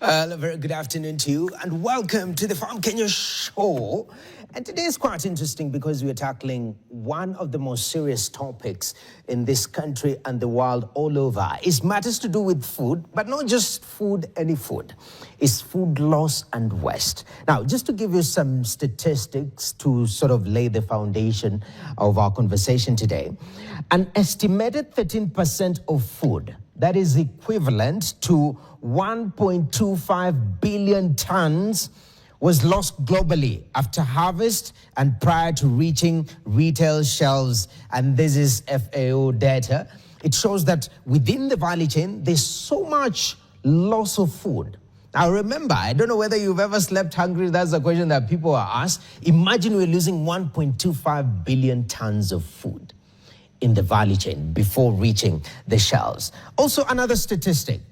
Very good afternoon to you and welcome to the Farm Kenya show. And today is quite interesting because we are tackling one of the most serious topics in this country and the world all over. It matters to do with food, but not just food, any food. It's food loss and waste. Now, just to give you some statistics to sort of lay the foundation of our conversation today, an estimated 13% of food, that is equivalent to 1.25 billion tons, was lost globally after harvest and prior to reaching retail shelves. And this is FAO data. It shows that within the value chain, there's so much loss of food. Now remember, I don't know whether you've ever slept hungry. That's a question that people are asked. Imagine we're losing 1.25 billion tons of food in the value chain before reaching the shelves. Also, another statistic.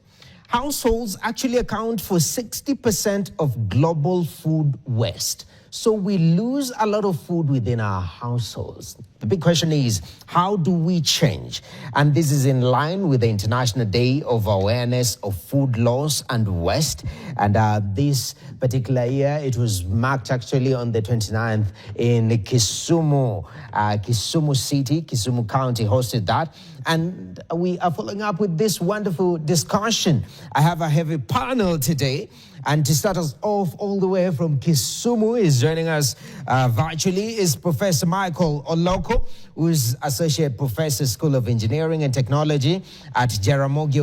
Households actually account for 60% of global food waste. So we lose a lot of food within our households. The big question is, how do we change? And this is in line with the International Day of Awareness of Food Loss and Waste. And this particular year, it was marked actually on the 29th in Kisumu. Kisumu City, Kisumu County hosted that. And we are following up with this wonderful discussion. I have a heavy panel today. And to start us off all the way from Kisumu, is joining us virtually is Professor Michael Oloko, who is Associate Professor, School of Engineering and Technology at Jaramogi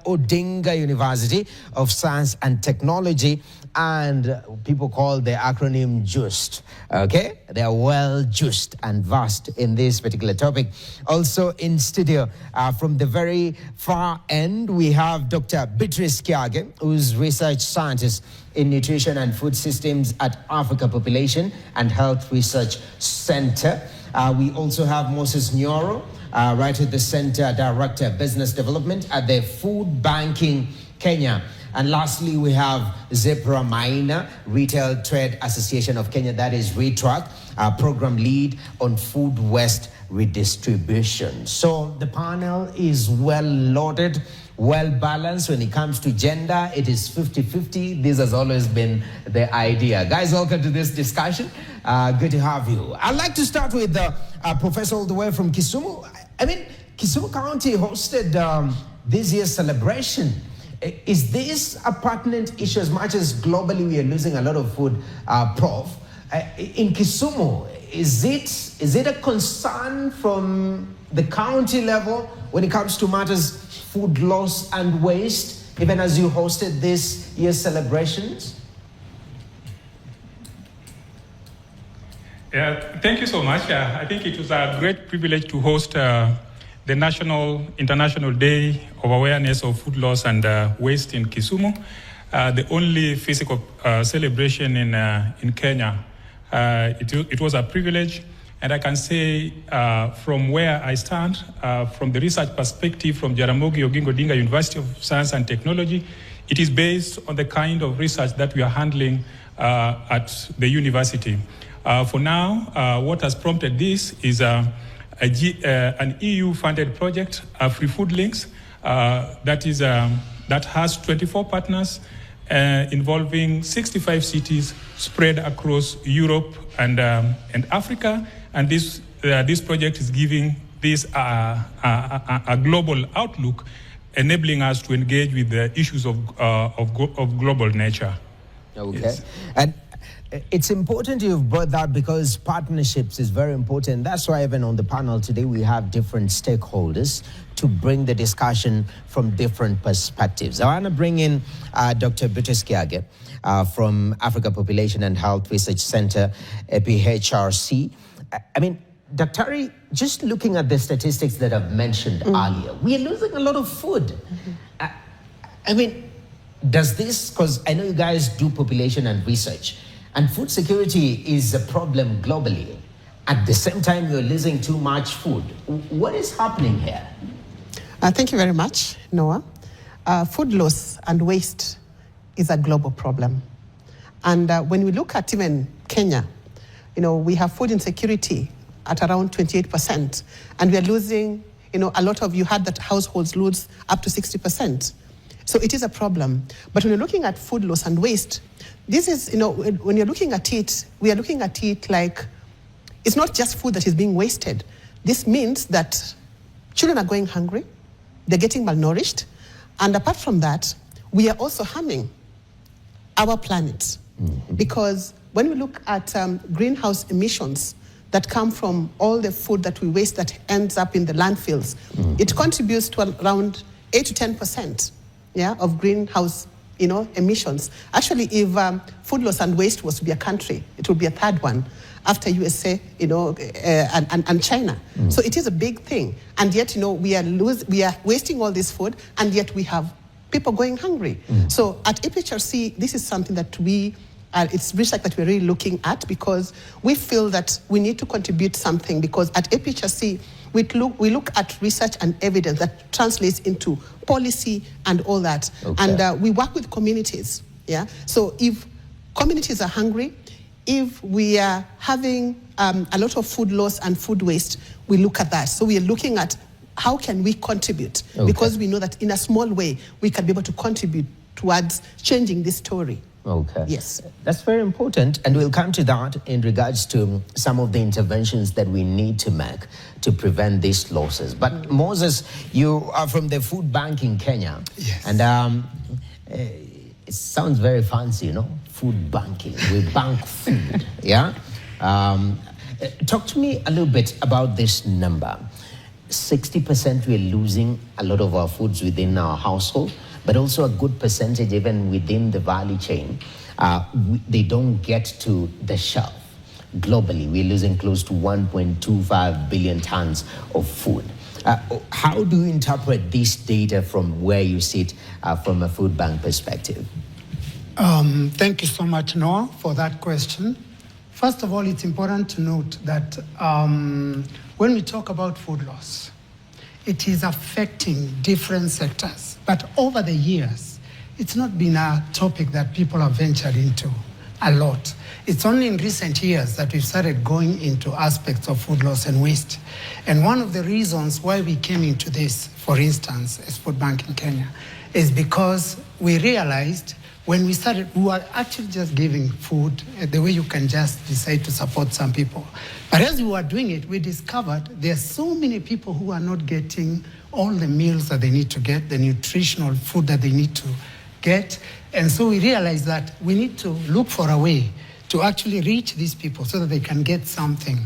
Odinga University of Science and Technology. And people call the acronym JUST, okay? They are well juiced and vast in this particular topic. Also in studio, from the very far end, we have Dr. Beatrice Kiage, who's research scientist in nutrition and food systems at Africa Population and Health Research Center. We also have Moses Nyoro, right at the center, Director Business Development at the Food Banking Kenya. And lastly, we have Zebra Maina, Retail Trade Association of Kenya, that is RETRAC, program lead on food waste redistribution. So the panel is well loaded, well balanced. When it comes to gender, it is 50-50. This has always been the idea. Guys, welcome to this discussion. Good to have you. I'd like to start with Professor all the way from Kisumu. I mean, Kisumu County hosted this year's celebration. Is this a pertinent issue as much as globally we are losing a lot of food, Prof? In Kisumu, is it a concern from the county level when it comes to matters food loss and waste, even as you hosted this year's celebrations? Yeah, thank you so much. I think it was a great privilege to host the International Day of Awareness of Food Loss and Waste in Kisumu, the only physical celebration in Kenya. It was a privilege, and I can say from where I stand, from the research perspective from Jaramogi Odinga University of Science and Technology, it is based on the kind of research that we are handling at the university. For now, what has prompted this is an EU-funded project, Free Food Links, that has 24 partners involving 65 cities spread across Europe and Africa. And this project is giving this a global outlook, enabling us to engage with the issues of global nature. Okay. Yes. And it's important you've brought that because partnerships is very important. That's why even on the panel today, we have different stakeholders to bring the discussion from different perspectives. I want to bring in Dr. Beatrice Kiage from Africa Population and Health Research Center, APHRC. I mean, Dr. just looking at the statistics that I've mentioned earlier, we are losing a lot of food. I mean, does this, because I know you guys do population and research, and food security is a problem globally. At the same time, you're losing too much food. What is happening here? Thank you very much, Noah. Food loss and waste is a global problem. And when we look at even Kenya, we have food insecurity at around 28%. And we are losing, a lot of, you had that households lose up to 60%. So it is a problem. But when you're looking at food loss and waste, this is, when you're looking at it, we are looking at it like it's not just food that is being wasted. This means that children are going hungry, they're getting malnourished, and apart from that, we are also harming our planet. Because when we look at greenhouse emissions that come from all the food that we waste that ends up in the landfills, it contributes to around 8 to 10%, of greenhouse emissions. Actually, if food loss and waste was to be a country, it would be a third one after USA, and China. So it is a big thing. And yet, we are wasting all this food, and yet we have people going hungry. So at IPHRC, this is something that it's research that we're really looking at, because we feel that we need to contribute something, because at IPHRC, we look at research and evidence that translates into policy and all that. Okay. And we work with communities. So if communities are hungry, if we are having a lot of food loss and food waste, we look at that. So we are looking at how can we contribute, because we know that in a small way, we can be able to contribute towards changing this story. Okay. Yes. That's very important, and we'll come to that in regards to some of the interventions that we need to make to prevent these losses. But Moses, you are from the food bank in Kenya. Yes. And it sounds very fancy, food banking. We bank food, yeah? Talk to me a little bit about this number. 60% we're losing a lot of our foods within our household, but also a good percentage even within the value chain. They don't get to the shelf. Globally, we're losing close to 1.25 billion tons of food. How do you interpret this data from where you sit from a food bank perspective? Thank you so much, Noah, for that question. First of all, it's important to note that when we talk about food loss, it is affecting different sectors. But over the years, it's not been a topic that people have ventured into a lot. It's only in recent years that we've started going into aspects of food loss and waste. And one of the reasons why we came into this, for instance, as Food Bank in Kenya, is because we realized when we started, we were actually just giving food the way you can just decide to support some people. But as we were doing it, we discovered there are so many people who are not getting all the meals that they need to get, the nutritional food that they need to get. And so we realized that we need to look for a way to actually reach these people so that they can get something,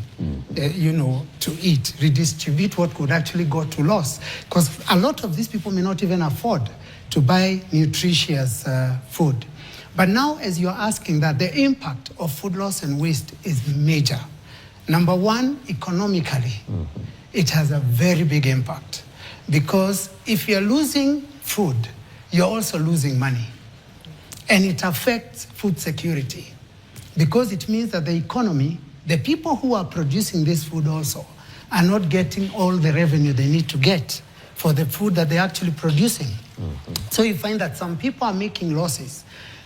to eat, redistribute what could actually go to loss. Because a lot of these people may not even afford to buy nutritious food. But now, as you're asking that, the impact of food loss and waste is major. Number one, economically, it has a very big impact. Because if you're losing food, you're also losing money. And it affects food security. Because it means that the economy, the people who are producing this food also, are not getting all the revenue they need to get for the food that they're actually producing. So you find that some people are making losses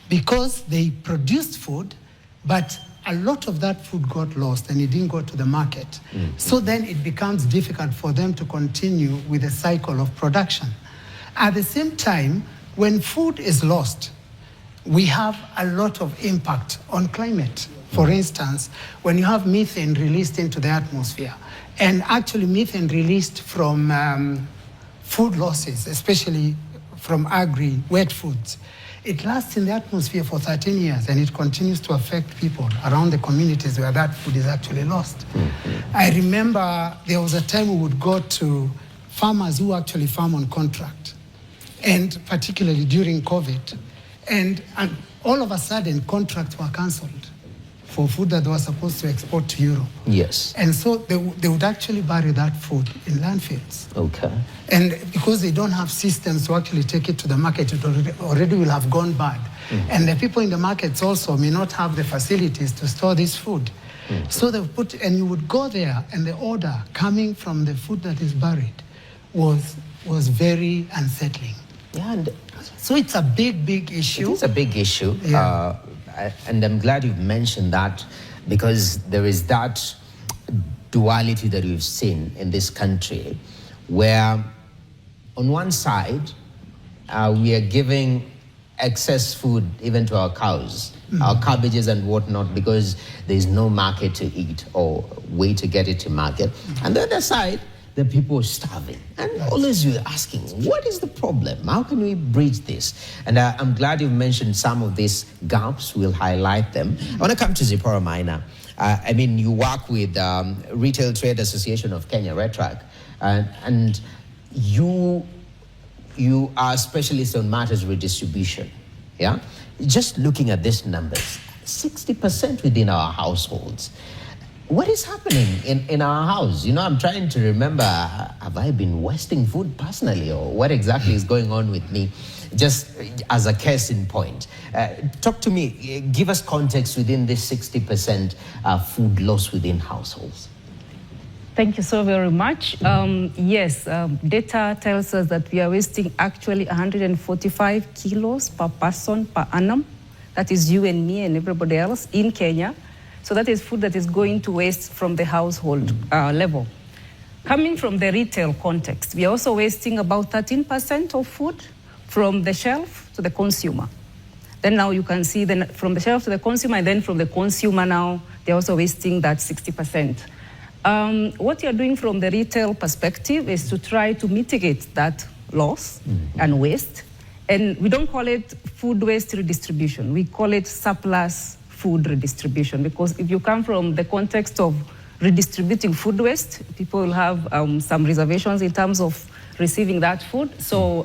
because they produced food, but a lot of that food got lost and it didn't go to the market. So then it becomes difficult for them to continue with the cycle of production. At the same time, when food is lost, we have a lot of impact on climate. For instance, when you have methane released into the atmosphere, and actually methane released from food losses, especially from wet foods, it lasts in the atmosphere for 13 years and it continues to affect people around the communities where that food is actually lost. I remember there was a time we would go to farmers who actually farm on contract, and particularly during COVID, and all of a sudden contracts were cancelled for food that they were supposed to export to Europe. Yes. And so they would actually bury that food in landfills. Okay. And because they don't have systems to actually take it to the market, it already will have gone bad. And the people in the markets also may not have the facilities to store this food. So they put, and you would go there, and the odor coming from the food that is buried was very unsettling. Yeah, and so it's a big issue. It is a big issue. Yeah. And I'm glad you've mentioned that, because there is that duality that we've seen in this country, where on one side, we are giving excess food even to our cows, our cabbages and whatnot, because there's no market to eat or way to get it to market. And the other side, the people are starving. And always you're asking, what is the problem? How can we bridge this? And I'm glad you mentioned some of these gaps. We'll highlight them. I want to come to Zipporah Maina. I mean, you work with Retail Trade Association of Kenya, RETRAC, and you are a specialist on matters redistribution, yeah? Just looking at these numbers, 60% within our households. What is happening in our house? You know, I'm trying to remember, have I been wasting food personally, or what exactly is going on with me? Just as a case in point. Talk to me, give us context within this 60% food loss within households. Thank you so very much. Yes, data tells us that we are wasting actually 145 kilos per person per annum. That is you and me and everybody else in Kenya. So that is food that is going to waste from the household level. Coming from the retail context, we are also wasting about 13% of food from the shelf to the consumer. Then now you can see from the shelf to the consumer, and then from the consumer now, they're also wasting that 60%. What you're doing from the retail perspective is to try to mitigate that loss and waste. And we don't call it food waste redistribution. We call it surplus food redistribution, because if you come from the context of redistributing food waste, people will have some reservations in terms of receiving that food. So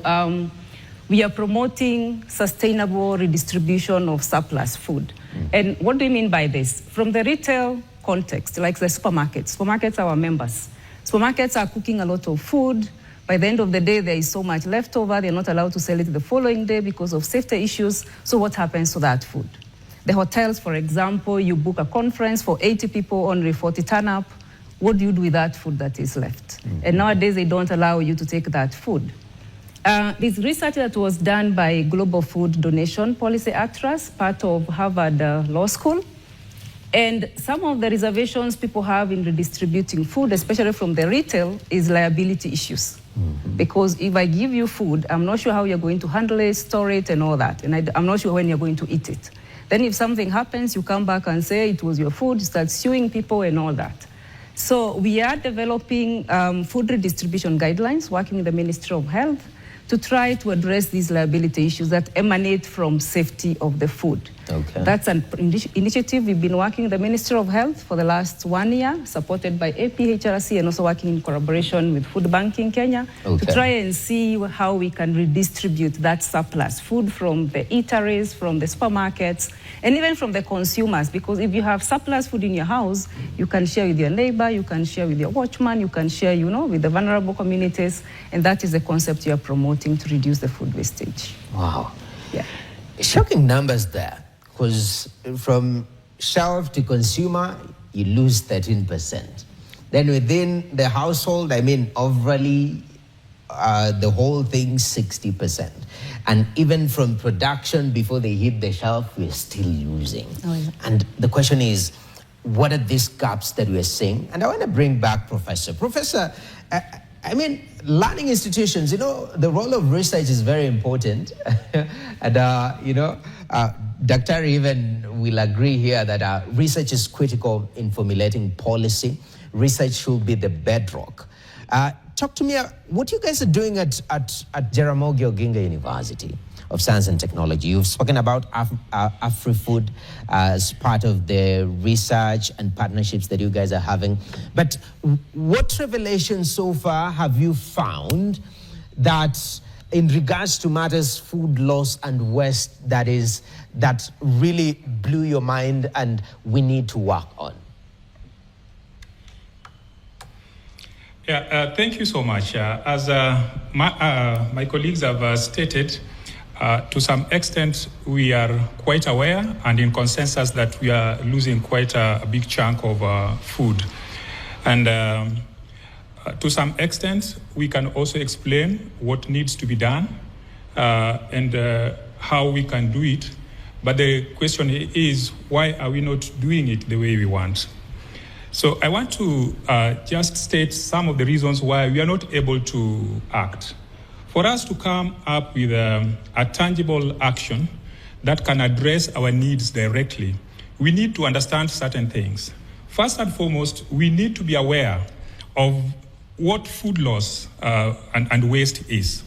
we are promoting sustainable redistribution of surplus food. And what do you mean by this? From the retail context, like the supermarkets are our members. Supermarkets are cooking a lot of food. By the end of the day, there is so much leftover. They're not allowed to sell it the following day because of safety issues. So what happens to that food? The hotels, for example, you book a conference for 80 people, only 40 turn up. What do you do with that food that is left? And nowadays, they don't allow you to take that food. This research that was done by Global Food Donation Policy Atlas, part of Harvard Law School, and some of the reservations people have in redistributing food, especially from the retail, is liability issues. Because if I give you food, I'm not sure how you're going to handle it, store it, and all that. And I'm not sure when you're going to eat it. Then if something happens, you come back and say it was your food, you start suing people and all that. So we are developing food redistribution guidelines, working with the Ministry of Health, to try to address these liability issues that emanate from safety of the food. Okay. That's an initiative we've been working with the Ministry of Health for the last 1 year, supported by APHRC, and also working in collaboration with Food Banking Kenya, to try and see how we can redistribute that surplus food from the eateries, from the supermarkets, and even from the consumers. Because if you have surplus food in your house, you can share with your neighbor, you can share with your watchman, you can share, with the vulnerable communities, and that is the concept you are promoting to reduce the food wastage. Wow. Yeah. Shocking numbers there, because from shelf to consumer, you lose 13%. Then within the household, overall, the whole thing, 60%. And even from production, before they hit the shelf, we're still losing. Oh, yeah. And the question is, what are these gaps that we're seeing? And I want to bring back Professor. Professor, learning institutions, the role of research is very important. And, Dr. even will agree here that research is critical in formulating policy. Research should be the bedrock. Talk to me, what you guys are doing at Jaramogi Oginga University of Science and Technology. You've spoken about AfriFood as part of the research and partnerships that you guys are having. But what revelations so far have you found that in regards to matters food loss and waste that really blew your mind and we need to work on? Yeah, thank you so much. As my colleagues have stated, to some extent, we are quite aware and in consensus that we are losing quite a big chunk of food. And to some extent, we can also explain what needs to be done and how we can do it. But the question is, why are we not doing it the way we want? So I want to just state some of the reasons why we are not able to act. for us to come up with a tangible action that can address our needs directly, we need to understand certain things. First and foremost, we need to be aware of what food loss and waste is.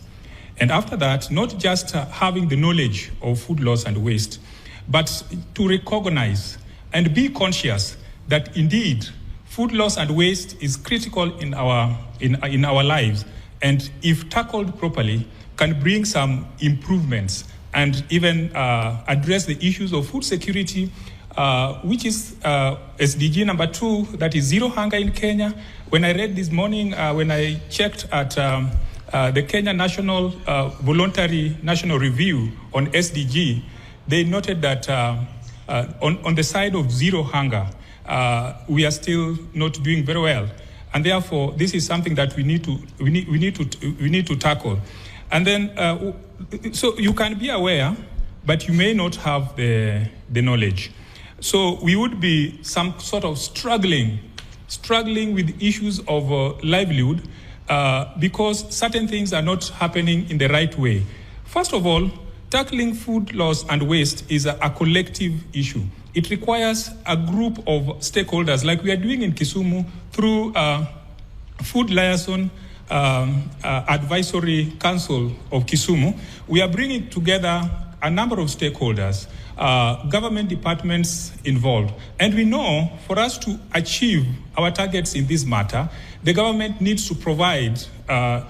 And after that, not just having the knowledge of food loss and waste, but to recognize and be conscious that indeed food loss and waste is critical in our lives, and if tackled properly, can bring some improvements and even address the issues of food security, which is SDG number 2, that is zero hunger in Kenya. When I read this morning, when I checked at the Kenya National Voluntary National Review on SDG, they noted that on the side of zero hunger, we are still not doing very well, and therefore this is something that we need to tackle. And then, so you can be aware, but you may not have the knowledge. So we would be some sort of struggling with issues of livelihood because certain things are not happening in the right way. First of all, tackling food loss and waste is a collective issue. It requires a group of stakeholders, like we are doing in Kisumu through Food Liaison Advisory Council of Kisumu. We are bringing together a number of stakeholders, government departments involved. And we know for us to achieve our targets in this matter, the government needs to provide a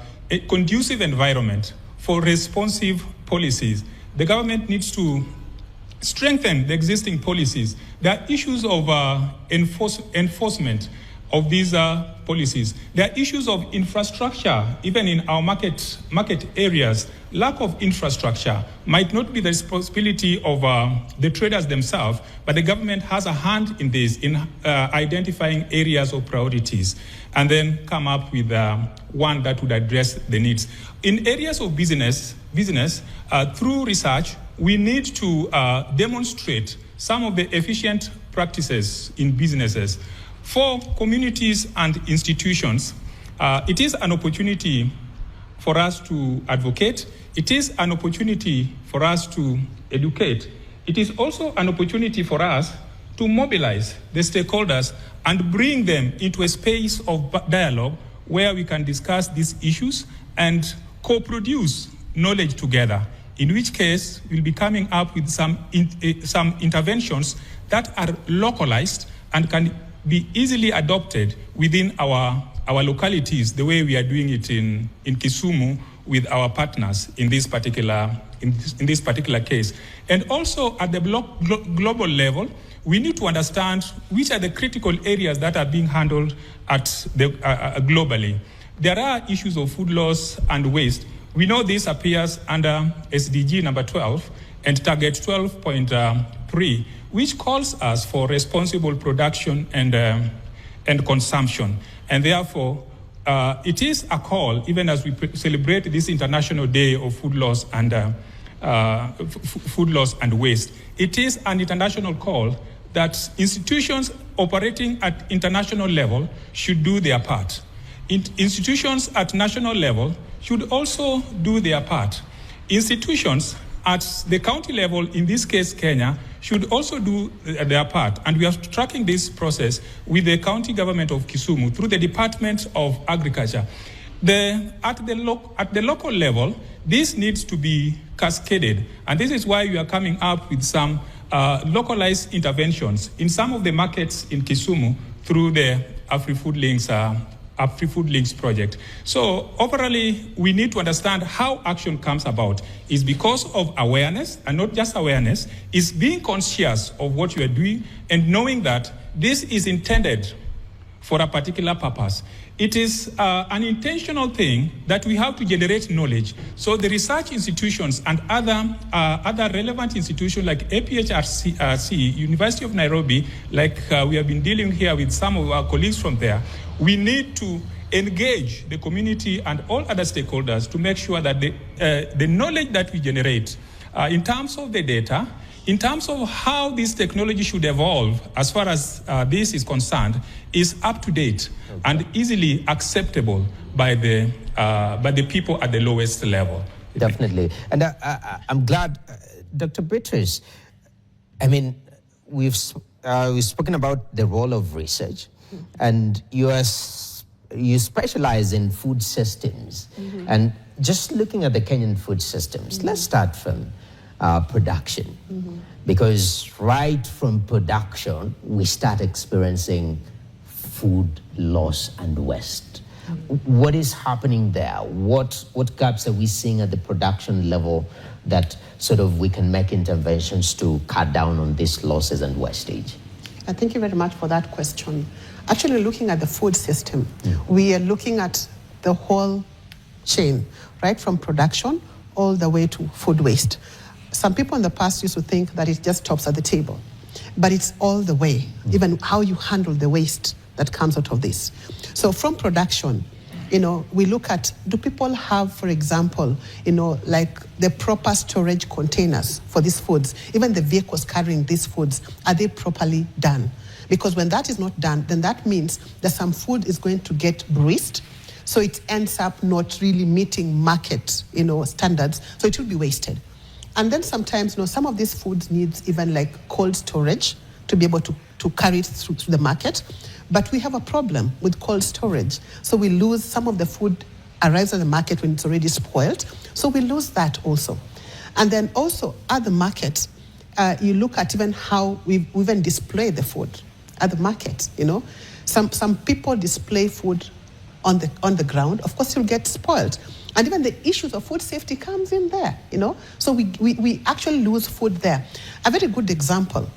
conducive environment for responsive policies. The government needs to strengthen the existing policies. There are issues of enforcement of these policies. There are issues of infrastructure, even in our market areas. Lack of infrastructure might not be the responsibility of the traders themselves, but the government has a hand in this, in identifying areas of priorities, and then come up with one that would address the needs. In areas of business, through research, we need to demonstrate some of the efficient practices in businesses. For communities and institutions, it is an opportunity for us to advocate. It is an opportunity for us to educate. It is also an opportunity for us to mobilize the stakeholders and bring them into a space of dialogue where we can discuss these issues and co-produce knowledge together, in which case we'll be coming up with some interventions that are localized and can be easily adopted within our localities, the way we are doing it in Kisumu with our partners in this particular case. And also at the global level, we need to understand which are the critical areas that are being handled at globally. There are issues of food loss and waste. We know this appears under SDG number 12 and target 12.3, which calls us for responsible production and consumption. And therefore, it is a call, even as we celebrate this International Day of Food Loss and Waste, it is an international call that institutions operating at international level should do their part. Institutions at national level should also do their part. Institutions at the county level, in this case Kenya, should also do their part. And we are tracking this process with the county government of Kisumu through the Department of Agriculture. At the local level, this needs to be cascaded. And this is why we are coming up with some localized interventions in some of the markets in Kisumu through the AfriFood Links project. So overall, we need to understand how action comes about. It's because of awareness, and not just awareness, it's being conscious of what you are doing and knowing that this is intended for a particular purpose. It is an intentional thing that we have to generate knowledge. So the research institutions and other relevant institutions like APHRC, University of Nairobi, like we have been dealing here with some of our colleagues from there, we need to engage the community and all other stakeholders to make sure that the knowledge that we generate in terms of the data, In terms of how this technology should evolve, as far as this is concerned, is up to date and easily acceptable by the people at the lowest level. Definitely. And I'm glad, Dr. Beatrice, I mean, we've spoken about the role of research, and you specialize in food systems. And just looking at the Kenyan food systems, let's start from production. Because right from production, we start experiencing food loss and waste. What is happening there? What gaps are we seeing at the production level that sort of we can make interventions to cut down on these losses and wastage? Thank you very much for that question. Actually, looking at the food system, we are looking at the whole chain, right from production all the way to food waste. Some people in the past used to think that it just stops at the table, but it's all the way, even how you handle the waste that comes out of this. So from production, we look at, do people have, for example, like the proper storage containers for these foods? Even the vehicles carrying these foods, are they properly done? Because when that is not done, then that means that some food is going to get bruised, so it ends up not really meeting market, standards, so it will be wasted. And then sometimes, some of these foods needs even like cold storage to be able to carry it through the market. But we have a problem with cold storage. So we lose some of the food arrives at the market when it's already spoiled. So we lose that also. And then also at the market, you look at even how we even display the food at the market, Some people display food on the ground. Of course, you'll get spoiled. And even the issues of food safety comes in there, So we actually lose food there. A very good example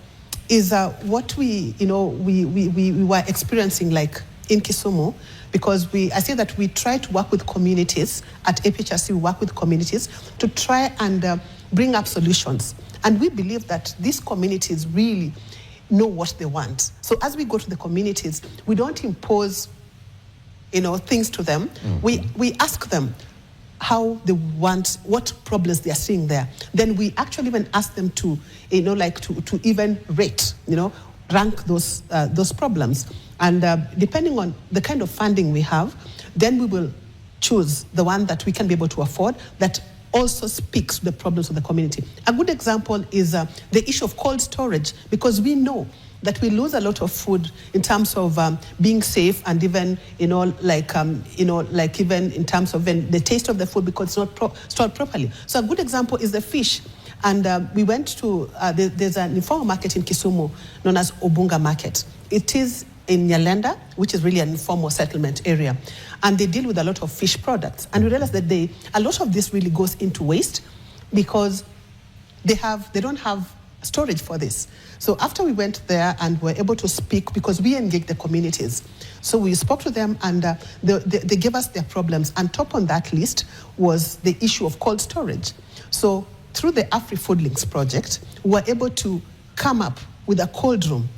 is what we were experiencing like in Kisumu, because I say that we try to work with communities at APHRC, we work with communities to try and bring up solutions. And we believe that these communities really know what they want. So as we go to the communities, we don't impose, things to them. We ask them how they want, what problems they are seeing there. Then we actually even ask them to, to even rate, rank those problems. And depending on the kind of funding we have, then we will choose the one that we can be able to afford that also speaks to the problems of the community. A good example is the issue of cold storage, because we know that we lose a lot of food in terms of being safe, and even even in terms of the taste of the food, because it's not stored properly. So a good example is the fish. And we went to there's an informal market in Kisumu known as Obunga Market. It is in Nyalenda, which is really an informal settlement area, and they deal with a lot of fish products. And we realized that a lot of this really goes into waste because they don't have storage for this. So after we went there and were able to speak, because we engaged the communities, so we spoke to them and they gave us their problems. And top on that list was the issue of cold storage. So through the AfriFood Links project, we were able to come up with a cold room.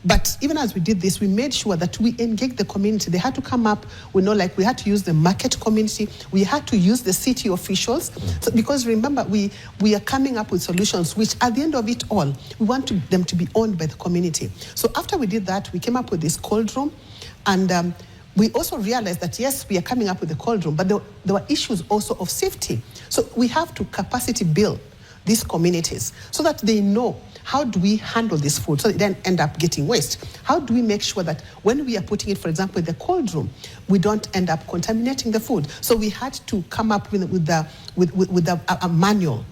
But even as we did this, we made sure that we engaged the community. They had to come up, we had to use the market community, we had to use the city officials. So, because remember, we are coming up with solutions which at the end of it all, we want them to be owned by the community. So after we did that, we came up with this cold room, and we also realized that yes, we are coming up with the cold room, but there were issues also of safety. So we have to capacity build these communities so that they know, how do we handle this food so they don't end up getting waste? How do we make sure that when we are putting it, for example, in the cold room, we don't end up contaminating the food? So we had to come up with a manual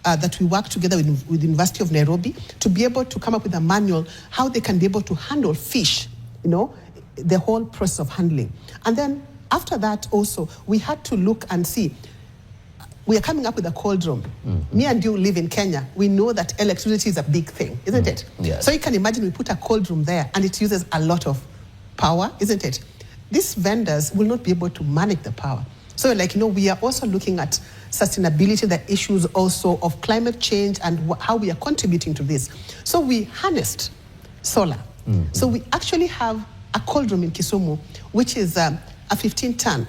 that we worked together with the University of Nairobi to be able to come up with a manual how they can be able to handle fish, the whole process of handling. And then after that also, we had to look and see, we are coming up with a cold room. Me and you live in Kenya. We know that electricity is a big thing, isn't it? Yes. So you can imagine we put a cold room there and it uses a lot of power, isn't it? These vendors will not be able to manage the power. So we are also looking at sustainability, the issues also of climate change and how we are contributing to this. So we harnessed solar. So we actually have a cold room in Kisumu, which is a 15-ton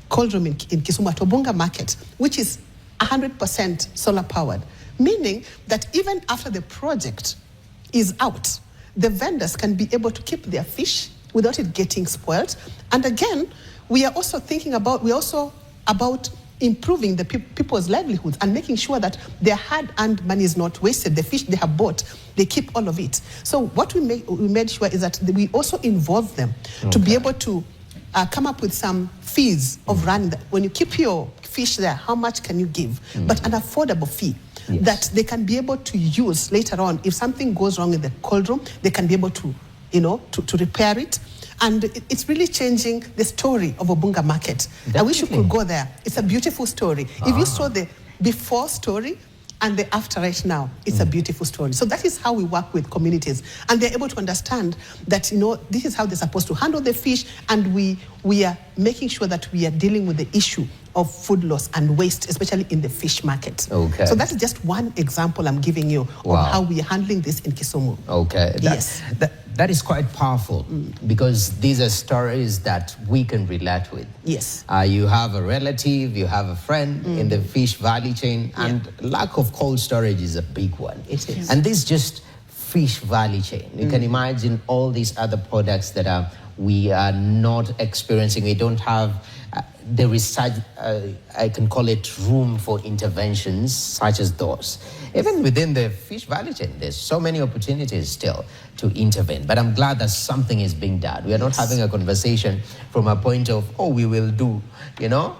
cold room in Kisumu at Obunga Market, which is 100% solar powered. meaning that even after the project is out, the vendors can be able to keep their fish without it getting spoiled. And again, we are also thinking about, improving the people's livelihoods and making sure that their hard-earned money is not wasted. The fish they have bought, they keep all of it. So what we made sure is that we also involve them to be able to come up with some fees of running that. When you keep your fish there, how much can you give? But an affordable fee that they can be able to use later on. If something goes wrong in the cold room, they can be able to, to repair it. And it's really changing the story of Obunga Market. Definitely. I wish you could go there. It's a beautiful story. If you saw the before story and the after right now, it's a beautiful story. So that is how we work with communities. And they're able to understand that, this is how they're supposed to handle the fish. And we are making sure that we are dealing with the issue of food loss and waste, especially in the fish market. Okay. So that's just one example I'm giving you of how we are handling this in Kisumu. Okay. That is quite powerful because these are stories that we can relate with. Yes. You have a relative, you have a friend in the fish value chain, and lack of cold storage is a big one. It is. And this is just fish value chain. You can imagine all these other products that we are not experiencing. We don't have there is such, I can call it room for interventions such as those. Even within the fish value chain, there's so many opportunities still to intervene. But I'm glad that something is being done. We are not having a conversation from a point of, we will do, we are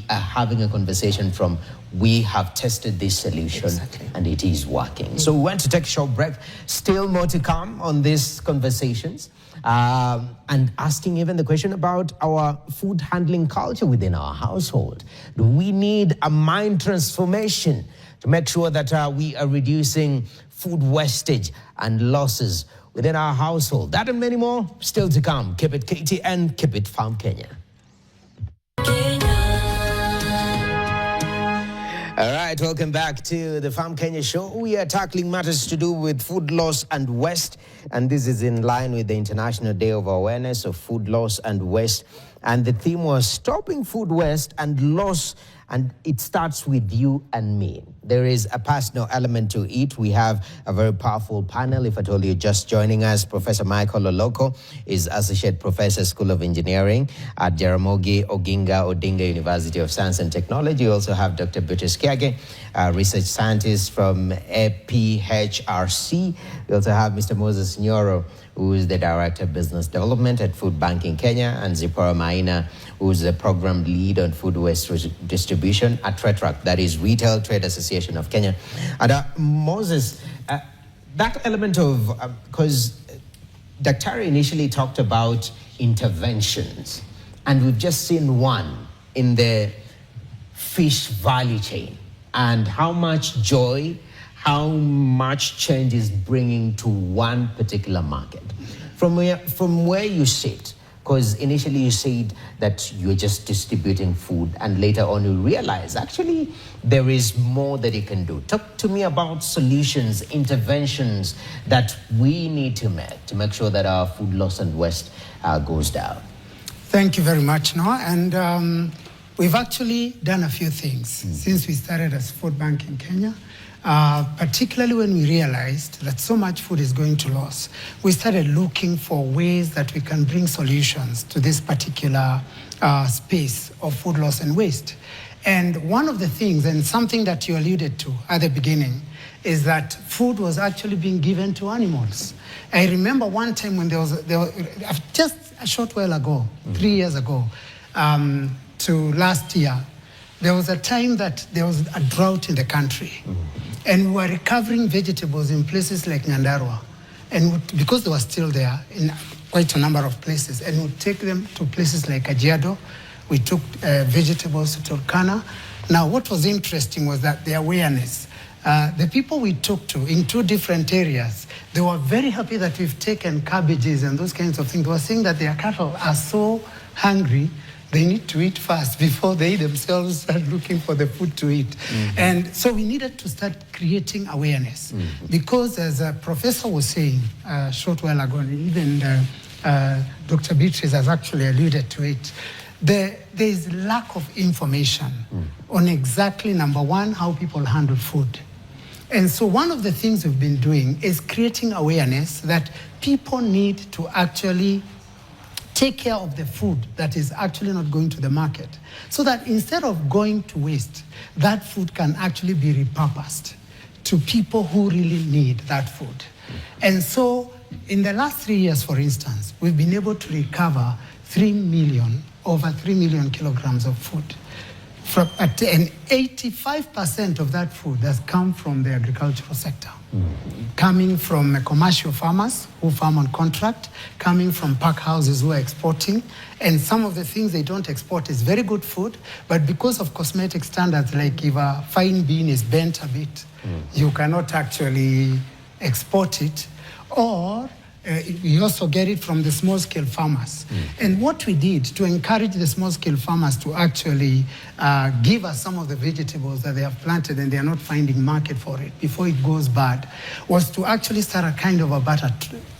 having a conversation from, we have tested this solution and it is working. So we want to take a short break. Still more to come on these conversations. And asking even the question about our food handling culture within our household. Do we need a mind transformation to make sure that we are reducing food wastage and losses within our household? That and many more still to come. Keep it KTN, keep it Farm Kenya. All right, welcome back to the Farm Kenya show. We are tackling matters to do with food loss and waste, and this is in line with the International Day of Awareness of Food Loss and Waste. And the theme was stopping food waste and loss, and it starts with you and me. There is a personal element to it. We have a very powerful panel. If I told you just joining us, Professor Michael Oloko is Associate Professor, School of Engineering at Jaramogi Oginga Odinga University of Science and Technology. We also have Dr. Beatrice Kiage, Research Scientist from APHRC. We also have Mr. Moses Nyoro, who is the Director of Business Development at Food Bank in Kenya, and Zipporah Maina, who is the Program Lead on Food Waste Distribution at TRETRAC, that is Retail Trade Association of Kenya. And Moses, that element of, because Dr. initially talked about interventions, and we've just seen one in the fish value chain, and how much joy, how much change is bringing to one particular market. From where you sit, because initially you said that you're just distributing food, and later on you realize actually there is more that you can do. Talk to me about solutions, interventions that we need to make sure that our food loss and waste goes down. Thank you very much, Noah. And we've actually done a few things since we started as Food Bank in Kenya. Particularly when we realized that so much food is going to loss, we started looking for ways that we can bring solutions to this particular space of food loss and waste. And one of the things, and something that you alluded to at the beginning, is that food was actually being given to animals. I remember one time when there was just a short while ago, 3 years ago, to last year, there was a time that there was a drought in the country. And we were recovering vegetables in places like Nyandarua. And because they were still there in quite a number of places, and we'd take them to places like Kajiado. We took vegetables to Turkana. Now, what was interesting was that the awareness. The people we took to in 2 different areas, they were very happy that we've taken cabbages and those kinds of things. They were saying that their cattle are so hungry, they need to eat fast before they themselves start looking for the food to eat. And so we needed to start creating awareness. Because as a professor was saying a short while ago, and even Dr. Beatrice has actually alluded to it, there is lack of information on exactly, number one, how people handle food. And so one of the things we've been doing is creating awareness that people need to actually take care of the food that is actually not going to the market, so that instead of going to waste, that food can actually be repurposed to people who really need that food. And so in the last 3 years, for instance, we've been able to recover over 3 million kilograms of food. And 85% of that food has come from the agricultural sector, coming from commercial farmers who farm on contract, coming from pack houses who are exporting. And some of the things they don't export is very good food, but because of cosmetic standards, like if a fine bean is bent a bit, you cannot actually export it. Or we also get it from the small-scale farmers. And what we did to encourage the small-scale farmers to actually give us some of the vegetables that they have planted and they are not finding market for it before it goes bad, was to actually start a kind of a barter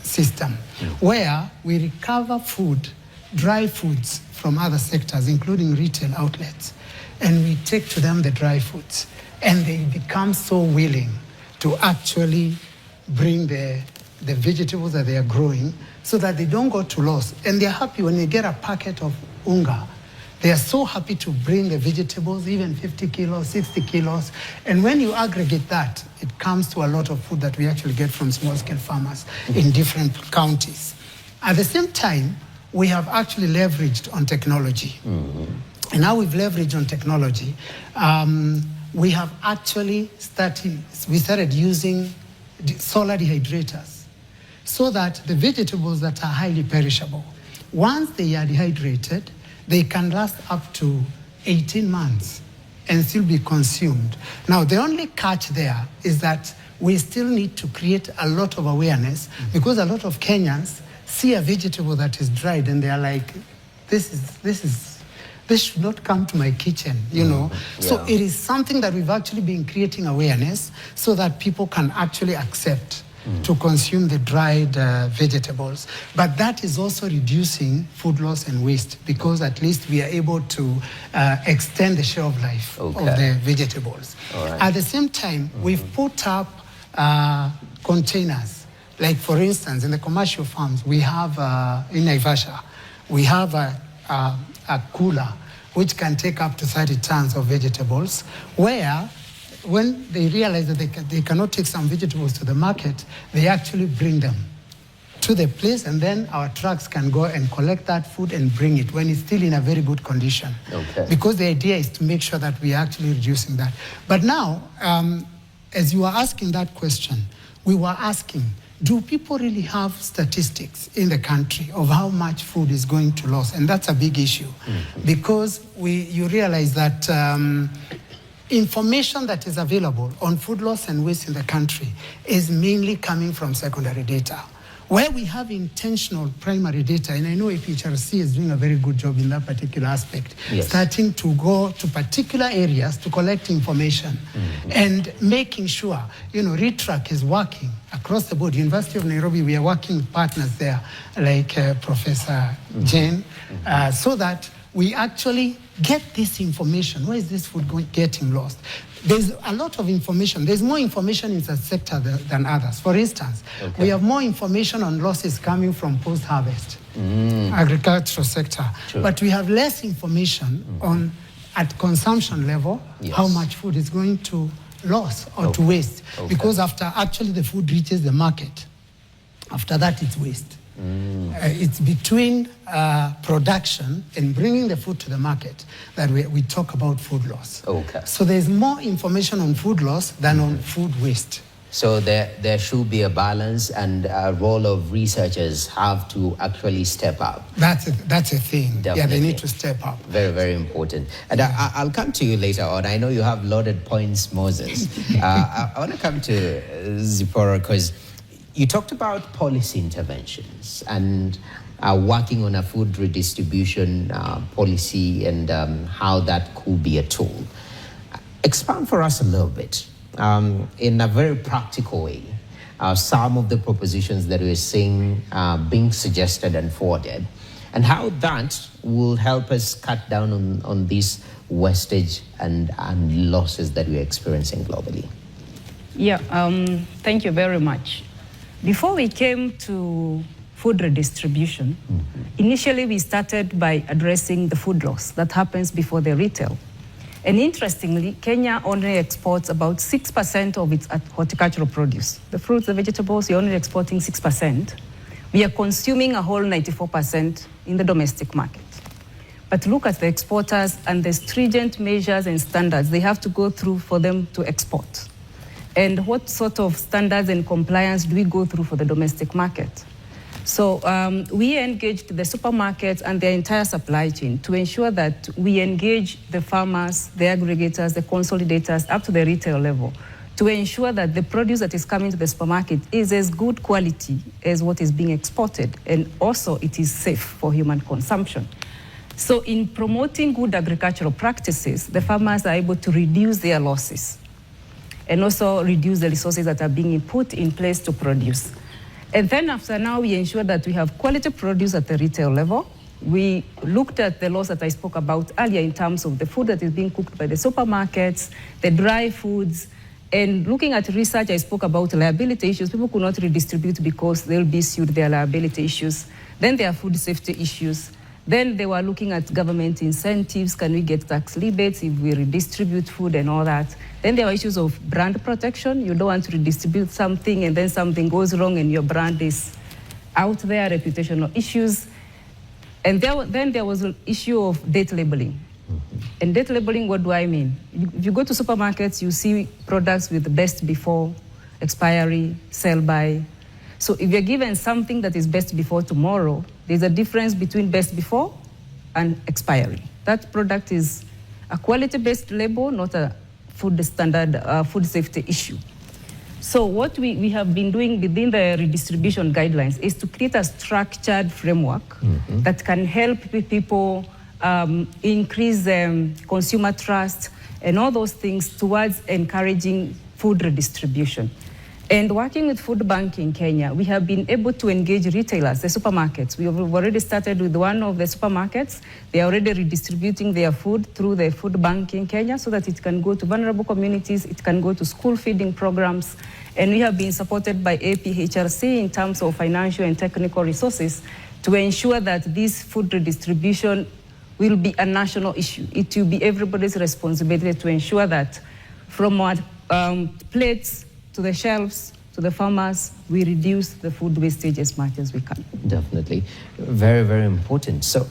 system where we recover food, dry foods from other sectors, including retail outlets, and we take to them the dry foods. And they become so willing to actually bring the vegetables that they are growing so that they don't go to loss. And they're happy when they get a packet of unga. They are so happy to bring the vegetables, even 50 kilos, 60 kilos. And when you aggregate that, it comes to a lot of food that we actually get from small-scale farmers in different counties. At the same time, we have actually leveraged on technology. And now we've leveraged on technology. We have actually started using solar dehydrators, so that the vegetables that are highly perishable, once they are dehydrated, they can last up to 18 months and still be consumed. Now, the only catch there is that we still need to create a lot of awareness, because a lot of Kenyans see a vegetable that is dried and they are like, this should not come to my kitchen, you know. So it is something that we've actually been creating awareness so that people can actually accept to consume the dried vegetables. But that is also reducing food loss and waste, because at least we are able to extend the shelf life of the vegetables. At the same time, we've put up containers. Like, for instance, in the commercial farms, we have, in Naivasha, we have a cooler which can take up to 30 tons of vegetables, where when they realize that they cannot take some vegetables to the market, they actually bring them to the place, and then our trucks can go and collect that food and bring it when it's still in a very good condition. Because the idea is to make sure that we are actually reducing that. But now, as you are asking that question, we were asking, do people really have statistics in the country of how much food is going to loss? And that's a big issue, because you realize that information that is available on food loss and waste in the country is mainly coming from secondary data. Where we have intentional primary data, and I know APHRC is doing a very good job in that particular aspect, starting to go to particular areas to collect information and making sure, you know, ReTrack is working across the board. University of Nairobi, we are working with partners there, like Professor Jane, so that we actually get this information. Where is this food getting lost? There's a lot of information. There's more information in the sector than others. For instance, we have more information on losses coming from post-harvest, agricultural sector. But we have less information on, at consumption level, how much food is going to loss or to waste. Because after actually the food reaches the market, after that it's waste. It's between production and bringing the food to the market that we talk about food loss. So there's more information on food loss than on food waste. So there should be a balance, and a role of researchers have to actually step up. That's a thing. Definitely. Yeah, they need to step up. Very, very important. And I'll come to you later on. I know you have loaded points, Moses. I want to come to Zipporah, because you talked about policy interventions and working on a food redistribution policy and how that could be a tool. Expand for us a little bit in a very practical way. Some of the propositions that we're seeing being suggested and forwarded. and how that will help us cut down on this wastage and losses that we're experiencing globally. Yeah, thank you very much. Before we came to food redistribution, initially we started by addressing the food loss that happens before the retail. And interestingly, Kenya only exports about 6% of its horticultural produce. The fruits, the vegetables, you're only exporting 6%. We are consuming a whole 94% in the domestic market. But look at the exporters and the stringent measures and standards they have to go through for them to export. And what sort of standards and compliance do we go through for the domestic market? So we engaged the supermarkets and their entire supply chain to ensure that we engage the farmers, the aggregators, the consolidators up to the retail level to ensure that the produce that is coming to the supermarket is as good quality as what is being exported, and also it is safe for human consumption. So in promoting good agricultural practices, the farmers are able to reduce their losses and also reduce the resources that are being put in place to produce. And then after now, we ensure that we have quality produce at the retail level. We looked at the loss that I spoke about earlier in terms of the food that is being cooked by the supermarkets, the dry foods, and looking at research, I spoke about liability issues. People could not redistribute because they'll be sued, their liability issues. Then there are food safety issues. Then they were looking at government incentives. Can we get tax rebates if we redistribute food and all that? Then there are issues of brand protection. You don't want to redistribute something and then something goes wrong and your brand is out there, reputational issues. And then there was an issue of date labeling. And date labeling, what do I mean? If you go to supermarkets, you see products with best before, expiry, sell by. So if you're given something that is best before tomorrow, there's a difference between best before and expiry. That product is a quality-based label, not a food standard, food safety issue. So what we have been doing within the redistribution guidelines is to create a structured framework that can help people increase consumer trust and all those things towards encouraging food redistribution. And working with Food Bank in Kenya, we have been able to engage retailers, the supermarkets. We have already started with one of the supermarkets. They are already redistributing their food through the Food Bank in Kenya so that it can go to vulnerable communities, it can go to school feeding programs. And we have been supported by APHRC in terms of financial and technical resources to ensure that this food redistribution will be a national issue. It will be everybody's responsibility to ensure that from our plates to the shelves, to the farmers, we reduce the food wastage as much as we can. Definitely. Very, very important. So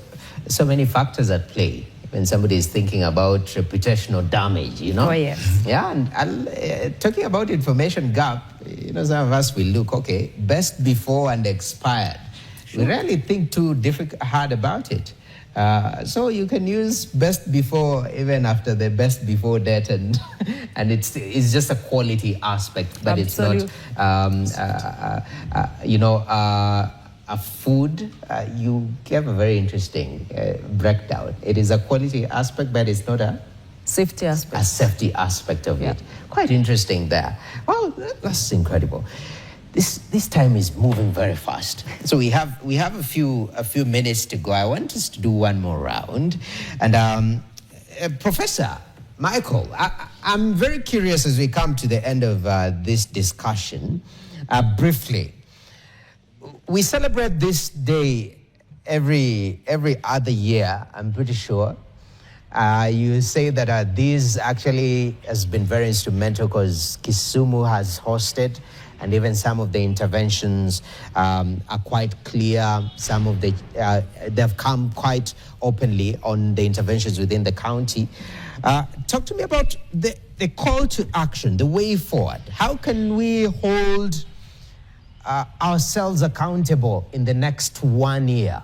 many factors at play when somebody is thinking about reputational damage, you know? Oh, yes. Yeah, and talking about information gap, you know, some of us will look, okay, best before and expired. Sure. We rarely think too hard about it. So you can use best before even after the best before date, and it's just a quality aspect, but Absolutely. It's not a food. You gave a very interesting breakdown. It is a quality aspect, but it's not a safety aspect. A safety aspect of it. Quite interesting there. Well, that's incredible. This time is moving very fast. So we have a few minutes to go. I want us to do one more round. And Professor Michael, I'm very curious as we come to the end of this discussion. Briefly, we celebrate this day every other year, I'm pretty sure. You say that this actually has been very instrumental because Kisumu has hosted, and even some of the interventions are quite clear. Some of they've come quite openly on the interventions within the county. Talk to me about the call to action, the way forward. How can we hold ourselves accountable in the next 1 year?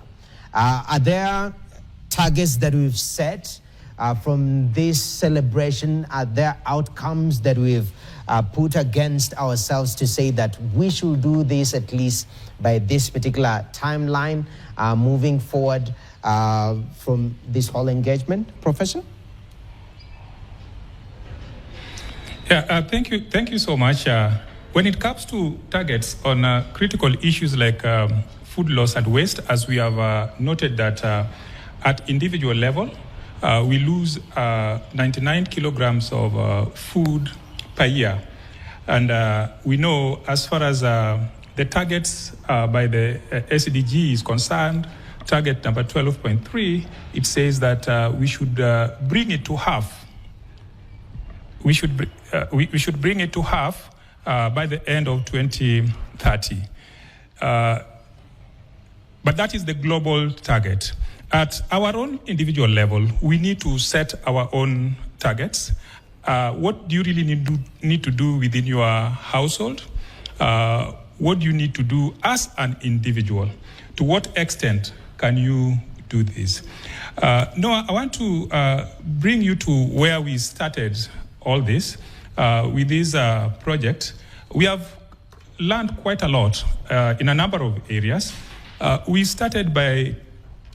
Are there targets that we've set from this celebration? Are there outcomes that we've put against ourselves to say that we should do this at least by this particular timeline moving forward from this whole engagement? Professor? Yeah, thank you so much. When it comes to targets on critical issues like food loss and waste, as we have noted that at individual level, we lose 99 kilograms of food per year. And we know, as far as the targets by the SDG is concerned, target number 12.3, it says that we should bring it to half. We should bring it to half by the end of 2030. But that is the global target. At our own individual level, we need to set our own targets. What do you really need to do within your household? What do you need to do as an individual? To what extent can you do this? Noah, I want to bring you to where we started all this. With this project, we have learned quite a lot in a number of areas. We started by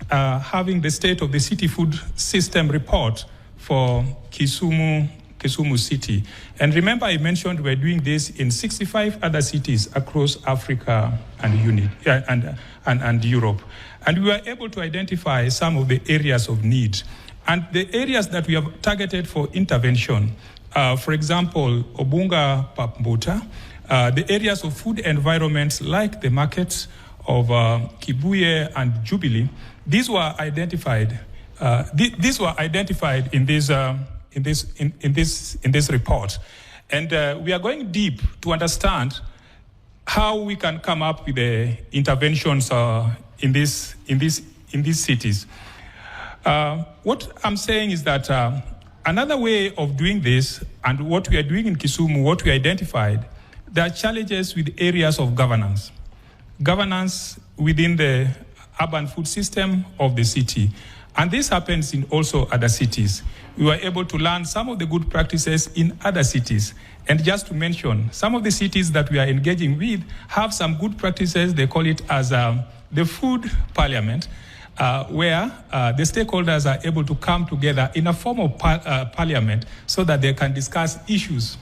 having the State of the City Food System report for Kisumu City. And remember, I mentioned we're doing this in 65 other cities across Africa and Europe. And we were able to identify some of the areas of need. And the areas that we have targeted for intervention, for example, Obunga Papmbuta, the areas of food environments like the markets of Kibuye and Jubilee, these were identified. These were identified in this report, and we are going deep to understand how we can come up with the interventions in these cities. What I'm saying is that another way of doing this, and what we are doing in Kisumu, what we identified, there are challenges with areas of governance within the urban food system of the city. And this happens in also other cities. We were able to learn some of the good practices in other cities. And just to mention, some of the cities that we are engaging with have some good practices. They call it as the food parliament, where the stakeholders are able to come together in a form of parliament so that they can discuss issues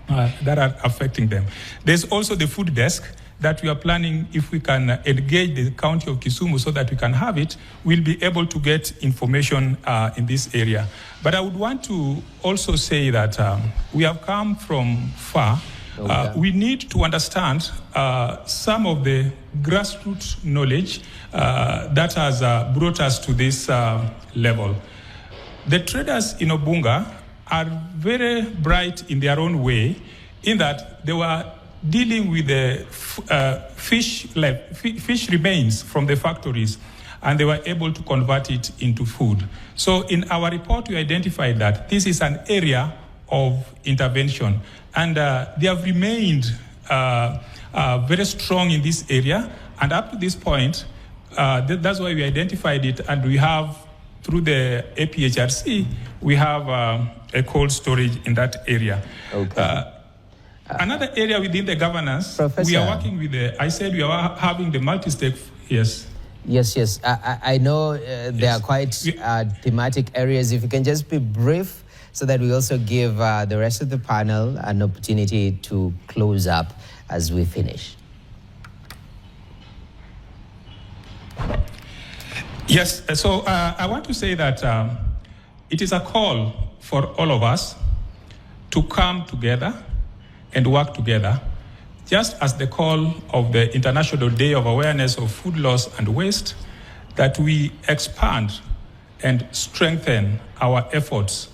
that are affecting them. There's also the food desk that we are planning. If we can engage the county of Kisumu so that we can have it, we'll be able to get information in this area. But I would want to also say that we have come from far. We need to understand some of the grassroots knowledge that has brought us to this level. The traders in Obunga are very bright in their own way, in that they were dealing with the fish remains from the factories, and they were able to convert it into food. So in our report, we identified that this is an area of intervention, and they have remained very strong in this area. And up to this point, that's why we identified it, and we have, through the APHRC, we have a cold storage in that area. Okay. Another area within the governance, Professor, we are working with I said we are having the multi-stake, yes. Yes. I know there are quite thematic areas. If you can just be brief so that we also give the rest of the panel an opportunity to close up as we finish. Yes, so I want to say that it is a call for all of us to come together and work together, just as the call of the International Day of Awareness of Food Loss and Waste, that we expand and strengthen our efforts.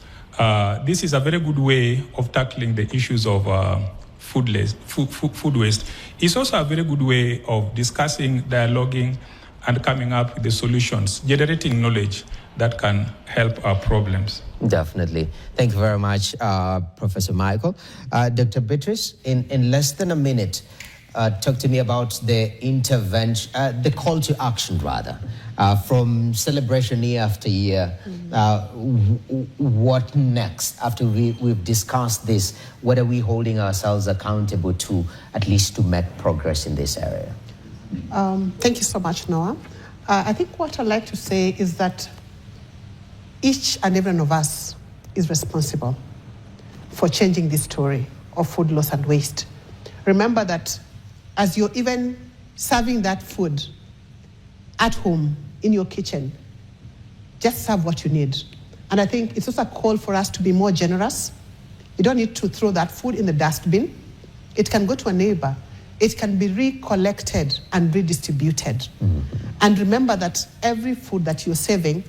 This is a very good way of tackling the issues of food waste. It's also a very good way of discussing, dialoguing, and coming up with the solutions, generating knowledge that can help our problems. Definitely. Thank you very much, Professor Michael. Dr. Beatrice, in less than a minute, talk to me about the intervention, the call to action, rather, from celebration year after year. What next? After we've discussed this, what are we holding ourselves accountable to, at least to make progress in this area? Thank you so much, Noah. I think what I'd like to say is that each and every one of us is responsible for changing this story of food loss and waste. Remember that as you're even serving that food at home, in your kitchen. Just serve what you need. And I think it's also a call for us to be more generous. You don't need to throw that food in the dustbin. It can go to a neighbor. It can be recollected and redistributed. And remember that every food that you're saving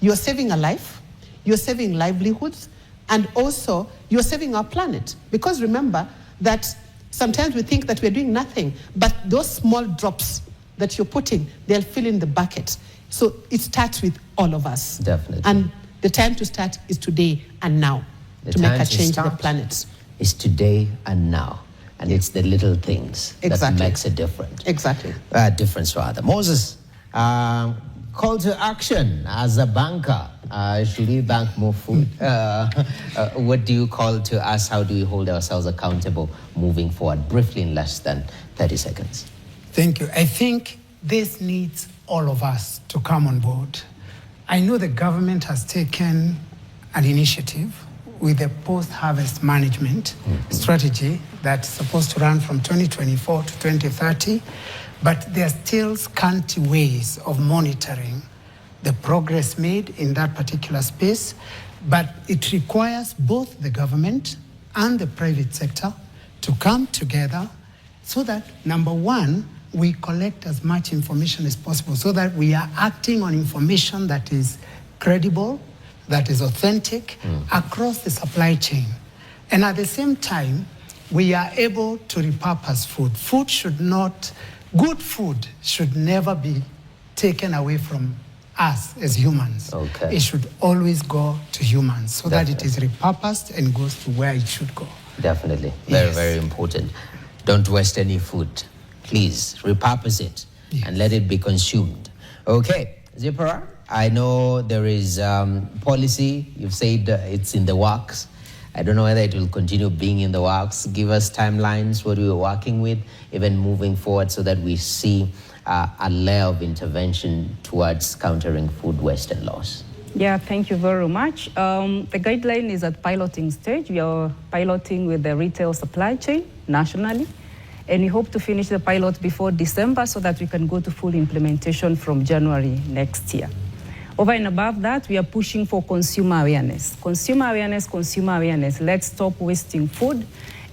a life, you're saving livelihoods, and also you're saving our planet. Because remember that sometimes we think that we're doing nothing, but those small drops that you're putting, they'll fill in the bucket. So it starts with all of us. Definitely. And the time to start is today and now to make a change in the planet. It's today and now. And it's the little things that makes a difference. Exactly. Difference rather. Moses, call to action as a banker. Should we bank more food? What do you call to us? How do we hold ourselves accountable moving forward? Briefly, in less than 30 seconds. Thank you. I think this needs all of us to come on board. I know the government has taken an initiative with a post-harvest management strategy that's supposed to run from 2024 to 2030, but there are still scanty ways of monitoring the progress made in that particular space. But it requires both the government and the private sector to come together so that, number one, we collect as much information as possible so that we are acting on information that is credible, that is authentic across the supply chain. And at the same time, we are able to repurpose food. Good food should never be taken away from us as humans. Okay. It should always go to humans so that it is repurposed and goes to where it should go. Definitely. Very, very important. Don't waste any food. Please repurpose it and let it be consumed. Okay, Zipporah, I know there is policy. You've said it's in the works. I don't know whether it will continue being in the works. Give us timelines, what we are working with, even moving forward so that we see a layer of intervention towards countering food waste and loss. Yeah, thank you very much. The guideline is at piloting stage. We are piloting with the retail supply chain nationally. And we hope to finish the pilot before December so that we can go to full implementation from January next year. Over and above that, we are pushing for consumer awareness. Consumer awareness, consumer awareness. Let's stop wasting food.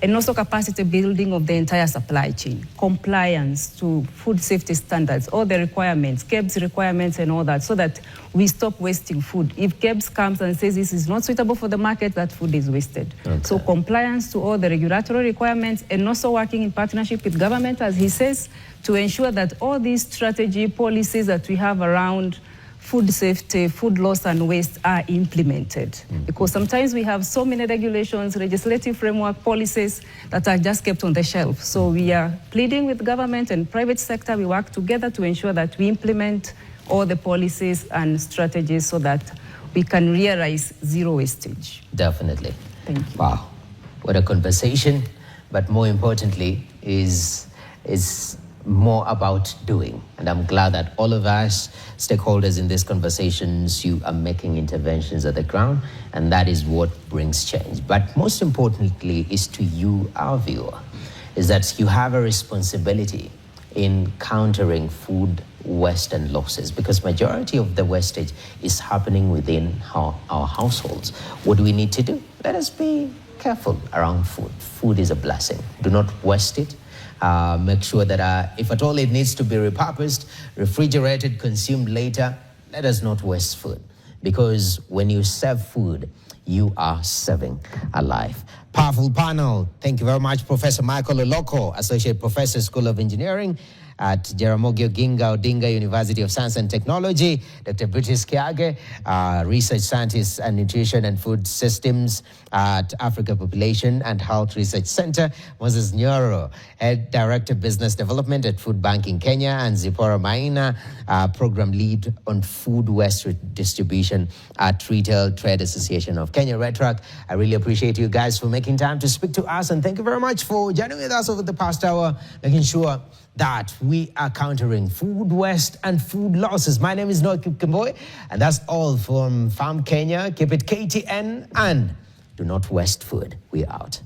And also capacity building of the entire supply chain. Compliance to food safety standards, all the requirements, KEBS requirements and all that, so that we stop wasting food. If KEBS comes and says this is not suitable for the market, that food is wasted. Okay. So compliance to all the regulatory requirements and also working in partnership with government, as he says, to ensure that all these strategy policies that we have around food safety, food loss and waste are implemented. Because sometimes we have so many regulations, legislative framework, policies that are just kept on the shelf. So we are pleading with government and private sector. We work together to ensure that we implement all the policies and strategies so that we can realize zero wastage. Definitely. Thank you. Wow, what a conversation. But more importantly is more about doing. And I'm glad that all of us stakeholders in these conversations, you are making interventions at the ground, and that is what brings change. But most importantly is to you, our viewer, is that you have a responsibility in countering food waste and losses, because majority of the wastage is happening within our households. What do we need to do? Let us be careful around food. Food is a blessing. Do not waste it. Make sure that if at all it needs to be repurposed, refrigerated, consumed later, let us not waste food. Because when you serve food, you are serving a life. Powerful panel. Thank you very much, Professor Michael Oloko, Associate Professor, School of Engineering at Jaramogi Oginga Odinga University of Science and Technology, Dr. British Kiage, Research Scientist and Nutrition and Food Systems at Africa Population and Health Research Center, Moses Nyoro, Head Director Business Development at Food Bank in Kenya, and Zipporah Maina, Program Lead on Food Waste Distribution at Retail Trade Association of Kenya, RETRAC. I really appreciate you guys for making time to speak to us, and thank you very much for joining with us over the past hour, making sure that we are countering food waste and food losses. My name is Noah Kipkemboi, and that's all from Farm Kenya. Keep it KTN, and do not waste food. We're out.